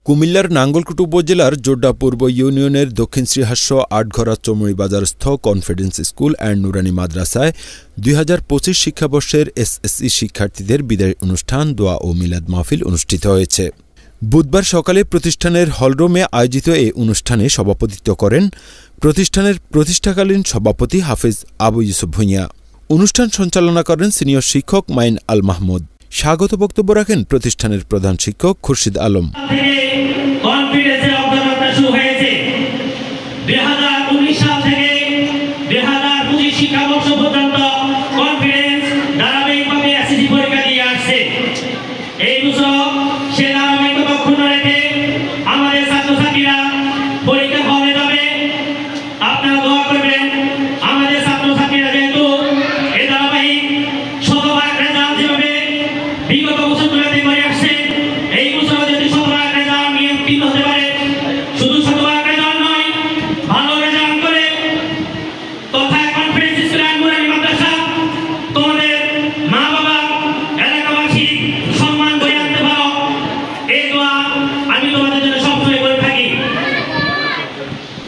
কুমিল্লার নাঙ্গলকোট উপজেলার জোড্ডা পূর্ব ইউনিয়নের দক্ষিণ শ্রীহাস্য আটঘরা চৌমুহনী বাজারস্থ কনফিডেন্স স্কুল অ্যান্ড নুরানি মাদ্রাসায় ২০২৫ শিক্ষাবর্ষের এসএসসি শিক্ষার্থীদের বিদায় অনুষ্ঠান, দোয়া ও মিলাদ মাহফিল অনুষ্ঠিত হয়েছে। বুধবার সকালে প্রতিষ্ঠানের হলরুমে আয়োজিত এ অনুষ্ঠানে সভাপতিত্ব করেন প্রতিষ্ঠানের প্রতিষ্ঠাকালীন সভাপতি হাফেজ আবু ইউসুফ ভূঁইয়া। অনুষ্ঠান সঞ্চালনা করেন সিনিয়র শিক্ষক মাইন আল মাহমুদ। স্বাগত বক্তব্য রাখেন প্রতিষ্ঠানের প্রধান শিক্ষক খুরশিদ আলম। শিক্ষাবর্ষ পর্যন্ত কনফিডেন্স ধারাবাহিকভাবে এসএসসি পরীক্ষা দিয়ে আসছে। এই বছর সে ধারাবাহিকতা অক্ষুণ্ণ রেখে আমাদের ছাত্রছাত্রীরা পরীক্ষা হলে যাবে। আপনারা দোয়া করবেন আমাদের ছাত্রছাত্রীরা যেহেতু এই ধারাবাহিক শতভাগ রেজাল্ট যেভাবে বিগত বছরগুলোতে করে আসছে, এই বছর যদি শতভাগ রেজাল্ট নিয়ে উত্তীর্ণ হতে পারে, শুধু শতভাগ রেজাল্ট নয়, ভালো রেজাল্ট করে তথা কনফিডেন্স স্কুল অ্যান্ড নুরানি মাদ্রাসা তোমাদের মা বাবা এলাকাবাসী সম্মান করে আনতে পারো, এই দোয়া আমি তোমাদের জন্য সবসময় করে থাকি।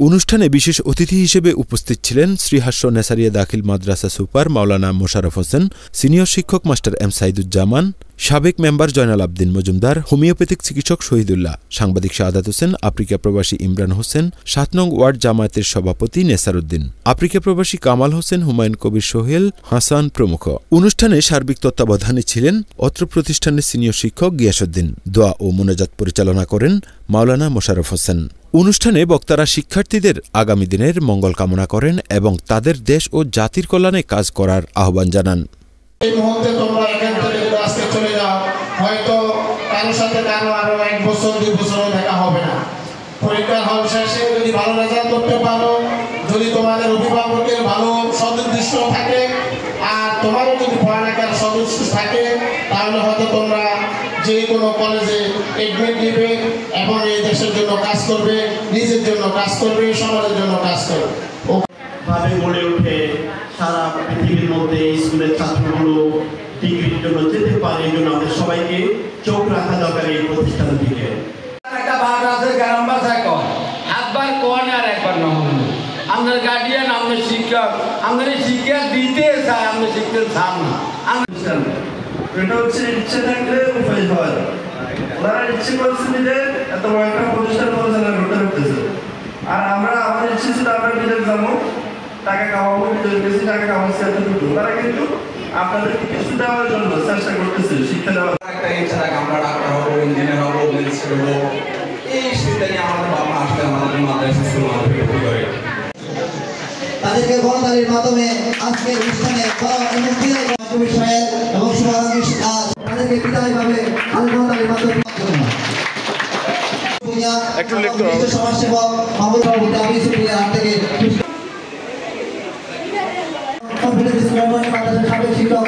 অনুষ্ঠানে বিশেষ অতিথি হিসেবে উপস্থিত ছিলেন শ্রীহাস্য নেসারিয়া দাখিল মাদ্রাসা সুপার মাওলানা মোশাররফ হোসেন, সিনিয়র শিক্ষক মাস্টার এম সাইদুজ্জামান, সাবেক মেম্বার জয়নাল আবদিন মজুমদার, হোমিওপ্যাথিক চিকিৎসক শহীদুল্লাহ, সাংবাদিক শাহাদাত হোসেন, আফ্রিকা প্রবাসী ইমরান হোসেন, ৭ নং ওয়ার্ড জামায়াতের সভাপতি নেসার উদ্দিন, আফ্রিকা প্রবাসী কামাল হোসেন, হুমায়ুন কবির সোহেল, হাসান প্রমুখ। অনুষ্ঠানে সার্বিক তত্ত্বাবধানে ছিলেন অত্র প্রতিষ্ঠানের সিনিয়র শিক্ষক গিয়াসউদ্দিন। দোয়া ও মোনাজাত পরিচালনা করেন মাওলানা মোশাররফ হোসেন। অনুষ্ঠানে বক্তারা শিক্ষার্থীদের আগামী দিনের মঙ্গল কামনা করেন এবং তাদের দেশ ও জাতির কল্যাণে কাজ করার আহ্বান জানান। এই মুহূর্তে তোমরা এখান থেকে আজকে চলে যাও, হয়তো কারোর সাথে কারো আরো 1 বছর 2 বছরও দেখা হবে না। পরীক্ষার হল শেষে যদি ভালো রেজাল্ট করতে পারো, যদি তোমাদের অভিভাবকের ভালো সদুদ্দেশ্য থাকে আর তোমারও যদি পড়ালেখার সদুদ্দেশ্য থাকে, তাহলে হয়তো তোমরা যে কোনো কলেজে এডমিট নেবে এবং এই দেশের জন্য কাজ করবে, নিজের জন্য কাজ করবে, সমাজের জন্য কাজ করবে। ভাবে গড়ে ওঠে সারা পৃথিবীর মধ্যে স্কুলের ছাত্রগুলো ডিগ্রির জন্য যেতে পারে, এই জন্য আমাদের সবাইকে চোখ রাখা দরকার এই প্রতিষ্ঠানের দিকে। একটা ভাগ আছে গ্রাম ভাষায় কন, একবার কন আর একবার নহন। আমাদের গার্ডিয়ান, আমাদের শিক্ষক, আমাদের শিক্ষা দিতে চায়, আমাদের শিখতে চান না। এটা হচ্ছে ইচ্ছে থাকলে উপায় হয়। ওনারা ইচ্ছে করছে নিজে এত বড় একটা প্রতিষ্ঠান পরিচালনা করতে পারতেছে, আর আমরা আমাদের ইচ্ছে ছিল আমরা নিজের যাবো, টাকা কামাবো, নিজের বেশি টাকা কামাচ্ছি এতটুকু। তারা কিন্তু আপনাদেরকে কিছু দেওয়ার জন্য চেষ্টা করতেছে, শিক্ষা দেওয়ার একটা ইচ্ছা থাকে আমরা ডাক্তার হবো, ইঞ্জিনিয়ার হবো, ম্যাজিস্ট্রেট হবো। এই চিন্তা নিয়ে আমাদের বাবা আসলে আমাদের মাদ্রাসা স্কুল মাধ্যমিক ভর্তি করে। তাদেরকে গণতান্ত্রের মাধ্যমে আজকে অনুষ্ঠানে এবং তাদেরকে বিদায়ভাবে গণতান্ত্রের মাধ্যমে সমাজসেবক মাহমুদ সভাপতি আবু ইউসুফ হাত থেকে কনফিডেন্স শিক্ষক